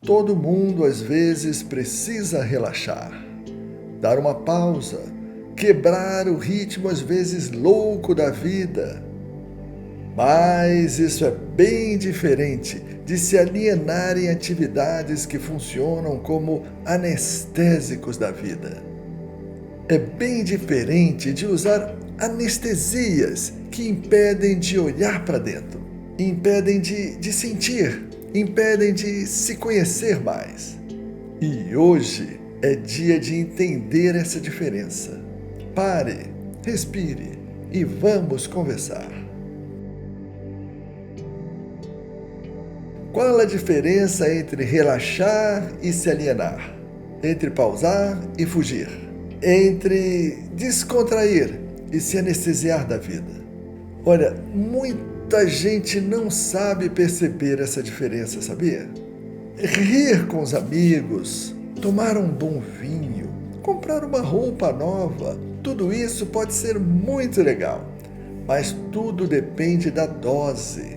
Todo mundo às vezes precisa relaxar, dar uma pausa, quebrar o ritmo às vezes louco da vida. Mas isso é bem diferente de se alienar em atividades que funcionam como anestésicos da vida. É bem diferente de usar anestesias que impedem de olhar para dentro, impedem de sentir, impedem de se conhecer mais. E hoje é dia de entender essa diferença. Pare, respire e vamos conversar. Qual a diferença entre relaxar e se alienar? Entre pausar e fugir? Entre descontrair e se anestesiar da vida? Olha, muita gente não sabe perceber essa diferença, sabia? Rir com os amigos, tomar um bom vinho, comprar uma roupa nova, tudo isso pode ser muito legal, mas tudo depende da dose.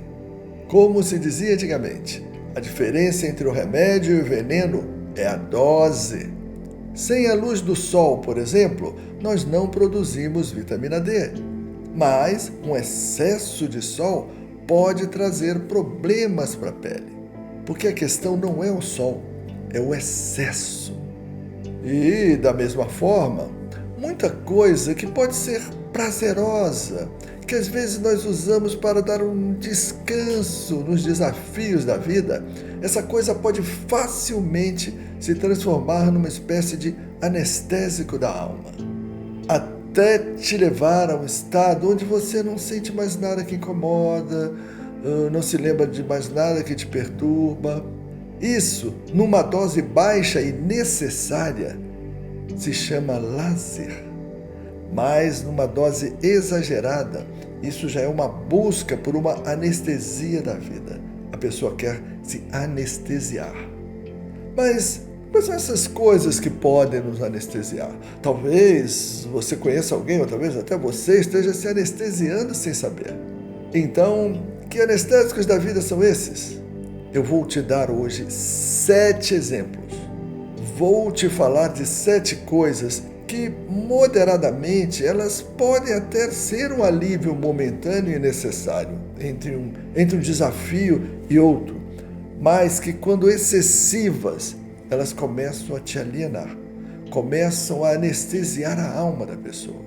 Como se dizia antigamente, a diferença entre o remédio e o veneno é a dose. Sem a luz do sol, por exemplo, nós não produzimos vitamina D. Mas um excesso de sol pode trazer problemas para a pele. Porque a questão não é o sol, é o excesso. E, da mesma forma, muita coisa que pode ser prazerosa, que às vezes nós usamos para dar um descanso nos desafios da vida, essa coisa pode facilmente se transformar numa espécie de anestésico da alma, até te levar a um estado onde você não sente mais nada que incomoda, não se lembra de mais nada que te perturba. Isso, numa dose baixa e necessária, se chama lazer. Mas numa dose exagerada, isso já é uma busca por uma anestesia da vida. A pessoa quer se anestesiar. Mas quais são essas coisas que podem nos anestesiar? Talvez você conheça alguém, ou talvez até você esteja se anestesiando sem saber. Então, que anestésicos da vida são esses? Eu vou te dar hoje 7 exemplos. Vou te falar de 7 coisas que, moderadamente, elas podem até ser um alívio momentâneo e necessário entre um desafio e outro, mas que, quando excessivas, elas começam a te alienar, começam a anestesiar a alma da pessoa.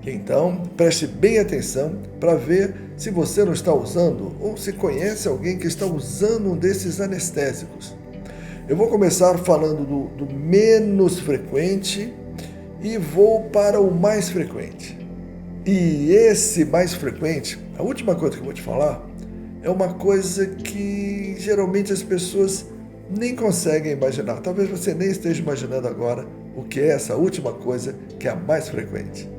Então, preste bem atenção para ver se você não está usando ou se conhece alguém que está usando um desses anestésicos. Eu vou começar falando do menos frequente e vou para o mais frequente. E esse mais frequente, a última coisa que eu vou te falar, é uma coisa que geralmente as pessoas nem conseguem imaginar. Talvez você nem esteja imaginando agora o que é essa última coisa que é a mais frequente.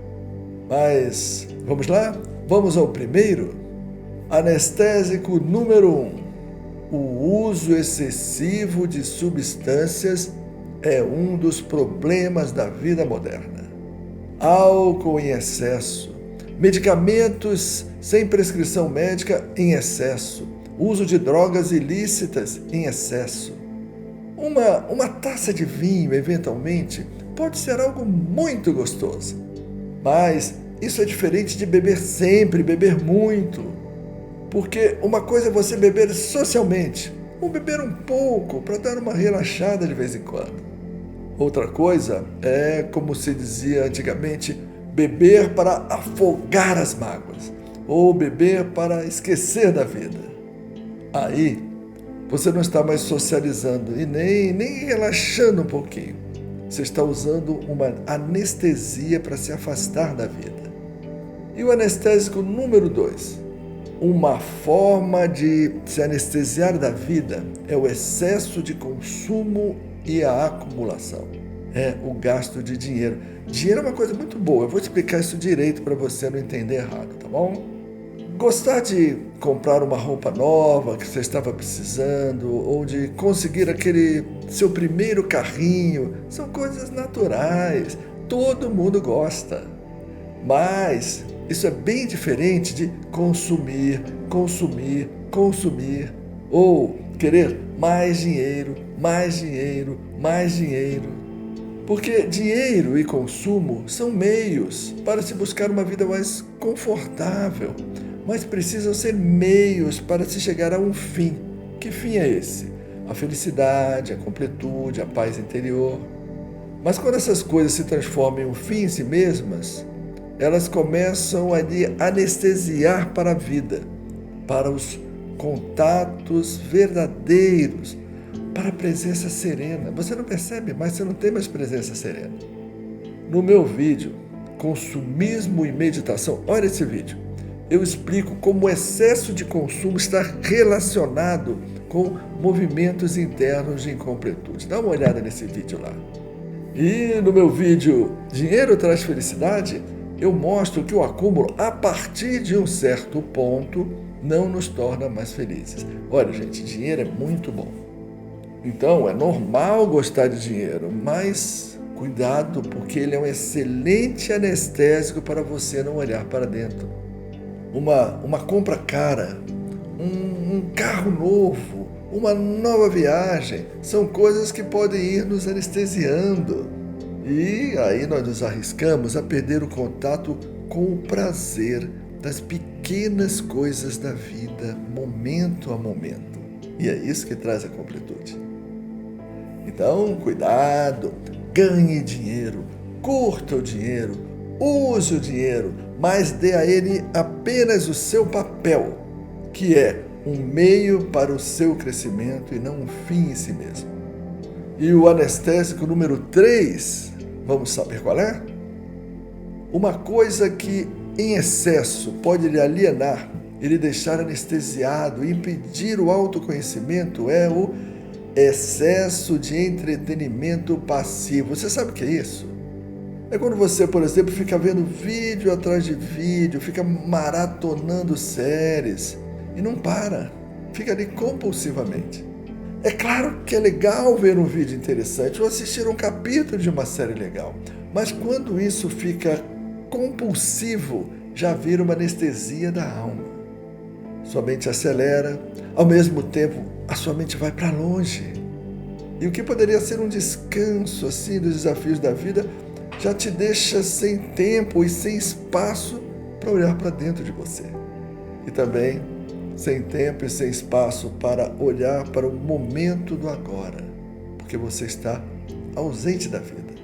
Mas vamos lá? Vamos ao primeiro? Anestésico número 1. O uso excessivo de substâncias é um dos problemas da vida moderna. Álcool em excesso, medicamentos sem prescrição médica em excesso, uso de drogas ilícitas em excesso. Uma taça de vinho, eventualmente, pode ser algo muito gostoso. Mas isso é diferente de beber sempre, beber muito. Porque uma coisa é você beber socialmente, ou beber um pouco para dar uma relaxada de vez em quando. Outra coisa é, como se dizia antigamente, beber para afogar as mágoas, ou beber para esquecer da vida. Aí, você não está mais socializando e nem relaxando um pouquinho. Você está usando uma anestesia para se afastar da vida. E o anestésico número 2. Uma forma de se anestesiar da vida é o excesso de consumo e a acumulação. É o gasto de dinheiro. Dinheiro é uma coisa muito boa. Eu vou explicar isso direito para você não entender errado, tá bom? Gostar de comprar uma roupa nova que você estava precisando, ou de conseguir aquele seu primeiro carrinho, são coisas naturais. Todo mundo gosta. Mas isso é bem diferente de consumir, ou querer mais dinheiro, mais dinheiro, mais dinheiro. Porque dinheiro e consumo são meios para se buscar uma vida mais confortável, mas precisam ser meios para se chegar a um fim. Que fim é esse? A felicidade, a completude, a paz interior. Mas quando essas coisas se transformam em um fim em si mesmas, elas começam a lhe anestesiar para a vida, para os contatos verdadeiros, para a presença serena. Você não percebe, mas você não tem mais presença serena. No meu vídeo, Consumismo e Meditação, olha esse vídeo. Eu explico como o excesso de consumo está relacionado com movimentos internos de incompletude. Dá uma olhada nesse vídeo lá. E no meu vídeo Dinheiro Traz Felicidade, eu mostro que o acúmulo, a partir de um certo ponto, não nos torna mais felizes. Olha, gente, dinheiro é muito bom. Então, é normal gostar de dinheiro, mas cuidado, porque ele é um excelente anestésico para você não olhar para dentro. Uma compra cara, um carro novo, uma nova viagem, são coisas que podem ir nos anestesiando. E aí nós nos arriscamos a perder o contato com o prazer das pequenas coisas da vida, momento a momento. E é isso que traz a completude. Então, cuidado, ganhe dinheiro, curta o dinheiro, use o dinheiro, mas dê a ele apenas o seu papel, que é um meio para o seu crescimento e não um fim em si mesmo. E o anestésico número 3, vamos saber qual é? Uma coisa que em excesso pode lhe alienar e lhe deixar anestesiado e impedir o autoconhecimento é o excesso de entretenimento passivo. Você sabe o que é isso? É quando você, por exemplo, fica vendo vídeo atrás de vídeo, fica maratonando séries e não para, fica ali compulsivamente. É claro que é legal ver um vídeo interessante ou assistir um capítulo de uma série legal, mas quando isso fica compulsivo, já vira uma anestesia da alma. Sua mente acelera, ao mesmo tempo a sua mente vai para longe. E o que poderia ser um descanso assim dos desafios da vida já te deixa sem tempo e sem espaço para olhar para dentro de você. E também sem tempo e sem espaço para olhar para o momento do agora, porque você está ausente da vida.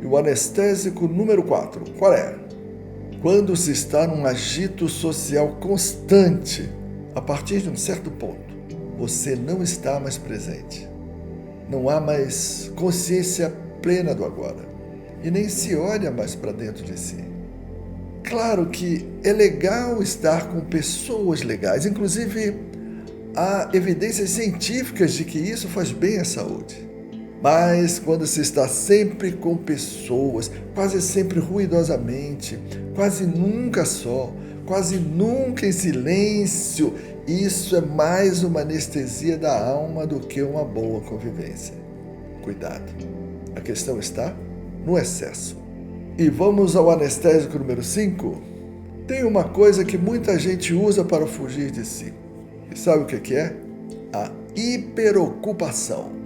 E o anestésico número 4, qual é? Quando se está num agito social constante, a partir de um certo ponto, você não está mais presente. Não há mais consciência plena do agora e nem se olha mais para dentro de si. Claro que é legal estar com pessoas legais, inclusive há evidências científicas de que isso faz bem à saúde. Mas quando se está sempre com pessoas, quase sempre ruidosamente, quase nunca só, quase nunca em silêncio, isso é mais uma anestesia da alma do que uma boa convivência. Cuidado, a questão está no excesso. E vamos ao anestésico número 5? Tem uma coisa que muita gente usa para fugir de si. E sabe o que é? A hiperocupação.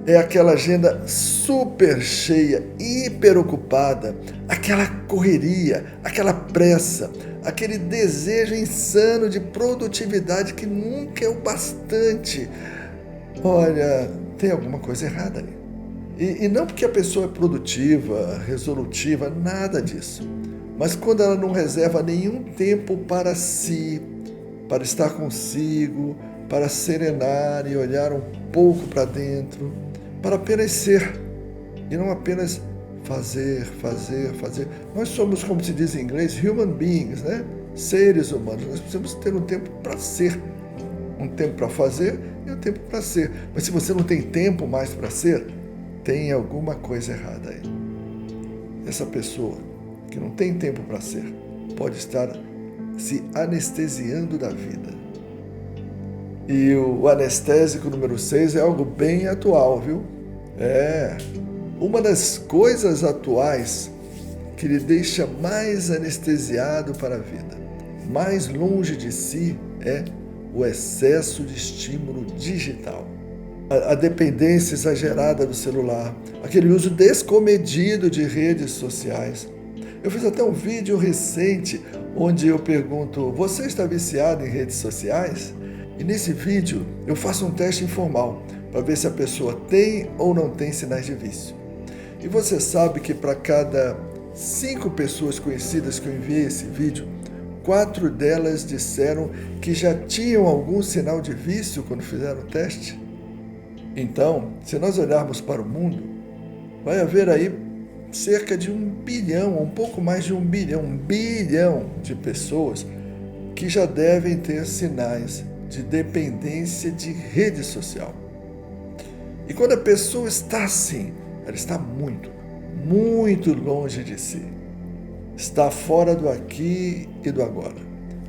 É aquela agenda super cheia, hiperocupada, aquela correria, aquela pressa, aquele desejo insano de produtividade que nunca é o bastante. Olha, tem alguma coisa errada aí. E não porque a pessoa é produtiva, resolutiva, nada disso. Mas quando ela não reserva nenhum tempo para si, para estar consigo, para serenar e olhar um pouco para dentro, para apenas ser e não apenas fazer. Nós somos, como se diz em inglês, human beings, né? Seres humanos. Nós precisamos ter um tempo para ser, um tempo para fazer e um tempo para ser. Mas se você não tem tempo mais para ser, tem alguma coisa errada aí. Essa pessoa que não tem tempo para ser pode estar se anestesiando da vida. E o anestésico número 6 é algo bem atual, viu? Uma das coisas atuais que lhe deixa mais anestesiado para a vida, mais longe de si, é o excesso de estímulo digital. A dependência exagerada do celular, aquele uso descomedido de redes sociais. Eu fiz até um vídeo recente onde eu pergunto: você está viciado em redes sociais? E nesse vídeo eu faço um teste informal para ver se a pessoa tem ou não tem sinais de vício. E você sabe que para cada 5 pessoas conhecidas que eu enviei esse vídeo, 4 delas disseram que já tinham algum sinal de vício quando fizeram o teste? Então, se nós olharmos para o mundo, vai haver aí cerca de 1 bilhão, um pouco mais de 1 bilhão de pessoas que já devem ter sinais de dependência de rede social. E quando a pessoa está assim, ela está muito longe de si. Está fora do aqui e do agora.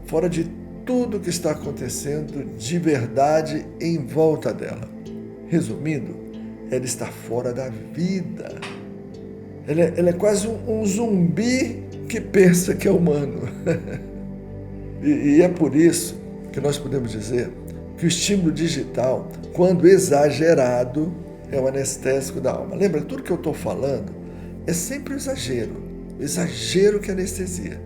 Fora de tudo que está acontecendo de verdade em volta dela. Resumindo, ela está fora da vida. Ela é quase um zumbi que pensa que é humano. E é por isso que nós podemos dizer que o estímulo digital, quando exagerado, é um anestésico da alma. Lembra, tudo que eu estou falando é sempre o exagero que anestesia.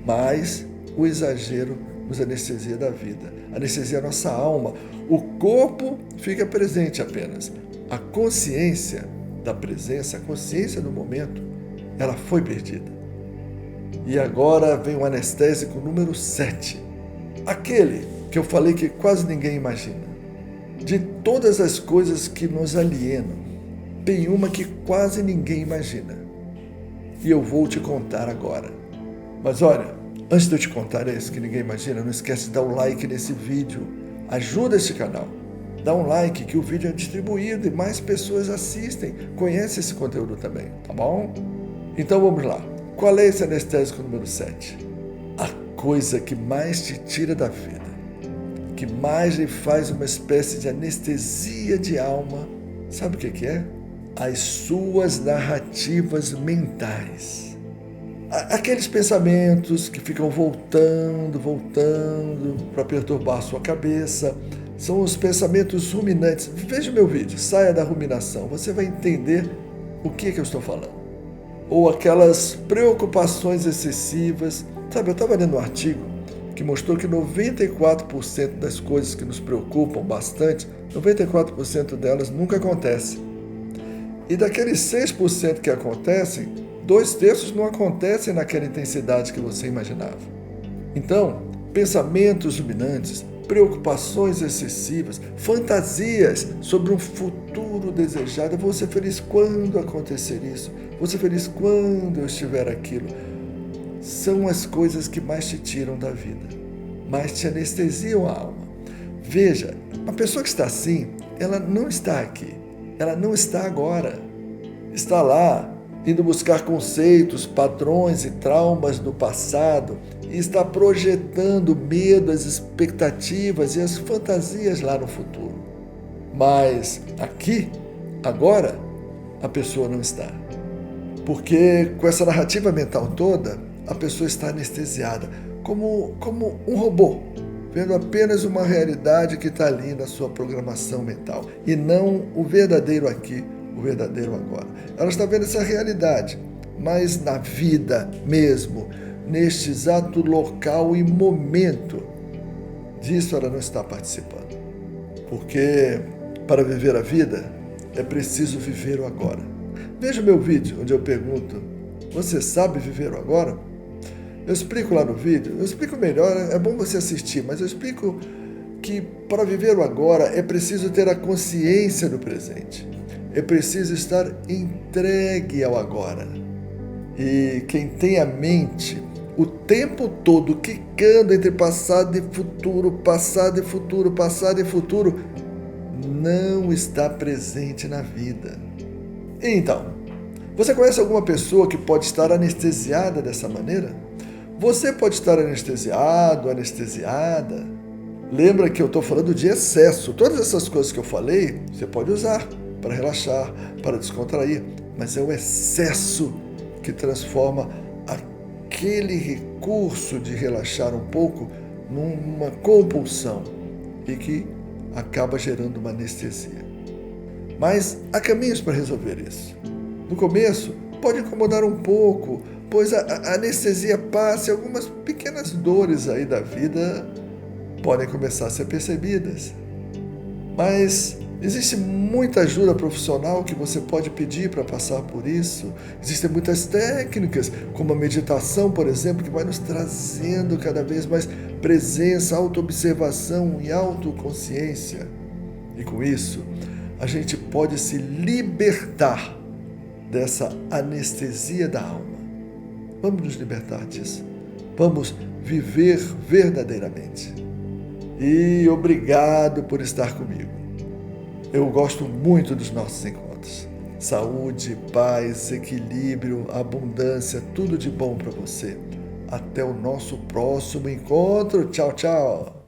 Mas o exagero nos anestesia da vida, anestesia a nossa alma. O corpo fica presente apenas. A consciência da presença, a consciência do momento, ela foi perdida. E agora vem o anestésico número 7. Aquele que eu falei que quase ninguém imagina. De todas as coisas que nos alienam, tem uma que quase ninguém imagina. E eu vou te contar agora. Mas olha, antes de eu te contar esse que ninguém imagina, não esquece de dar um like nesse vídeo. Ajuda esse canal. Dá um like que o vídeo é distribuído e mais pessoas assistem. Conhece esse conteúdo também, tá bom? Então vamos lá. Qual é esse anestésico número 7? A coisa que mais te tira da vida, que mais lhe faz uma espécie de anestesia de alma, sabe o que é? As suas narrativas mentais. Aqueles pensamentos que ficam voltando para perturbar a sua cabeça, são os pensamentos ruminantes. Veja o meu vídeo, saia da ruminação, você vai entender o que eu estou falando. Ou aquelas preocupações excessivas. Sabe, eu estava lendo um artigo que mostrou que 94% das coisas que nos preocupam bastante, 94% delas nunca acontecem. E daqueles 6% que acontecem, 2/3 não acontecem naquela intensidade que você imaginava. Então, pensamentos ruminantes, preocupações excessivas, fantasias sobre um futuro desejado. Eu vou ser feliz quando acontecer isso, vou ser feliz quando eu estiver aquilo. São as coisas que mais te tiram da vida, mais te anestesiam a alma. Veja, a pessoa que está assim, ela não está aqui, ela não está agora. Está lá, indo buscar conceitos, padrões e traumas do passado e está projetando medo, as expectativas e as fantasias lá no futuro. Mas aqui, agora, a pessoa não está. Porque com essa narrativa mental toda, a pessoa está anestesiada, como um robô, vendo apenas uma realidade que está ali na sua programação mental e não o verdadeiro aqui, o verdadeiro agora. Ela está vendo essa realidade, mas na vida mesmo, neste exato local e momento, disso ela não está participando. Porque para viver a vida é preciso viver o agora. Veja o meu vídeo onde eu pergunto: você sabe viver o agora? Eu explico lá no vídeo, eu explico melhor, é bom você assistir, mas eu explico que para viver o agora é preciso ter a consciência do presente. É preciso estar entregue ao agora. E quem tem a mente o tempo todo quicando entre passado e futuro, passado e futuro, passado e futuro, não está presente na vida. Então, você conhece alguma pessoa que pode estar anestesiada dessa maneira? Você pode estar anestesiado, anestesiada. Lembra que eu estou falando de excesso. Todas essas coisas que eu falei, você pode usar para relaxar, para descontrair, mas é o excesso que transforma aquele recurso de relaxar um pouco numa compulsão e que acaba gerando uma anestesia. Mas há caminhos para resolver isso. No começo, pode incomodar um pouco, pois a anestesia passa e algumas pequenas dores aí da vida podem começar a ser percebidas. Mas existe muita ajuda profissional que você pode pedir para passar por isso. Existem muitas técnicas, como a meditação, por exemplo, que vai nos trazendo cada vez mais presença, autoobservação e autoconsciência. E com isso, a gente pode se libertar dessa anestesia da alma. Vamos nos libertar disso. Vamos viver verdadeiramente. E obrigado por estar comigo. Eu gosto muito dos nossos encontros. Saúde, paz, equilíbrio, abundância, tudo de bom para você. Até o nosso próximo encontro. Tchau, tchau.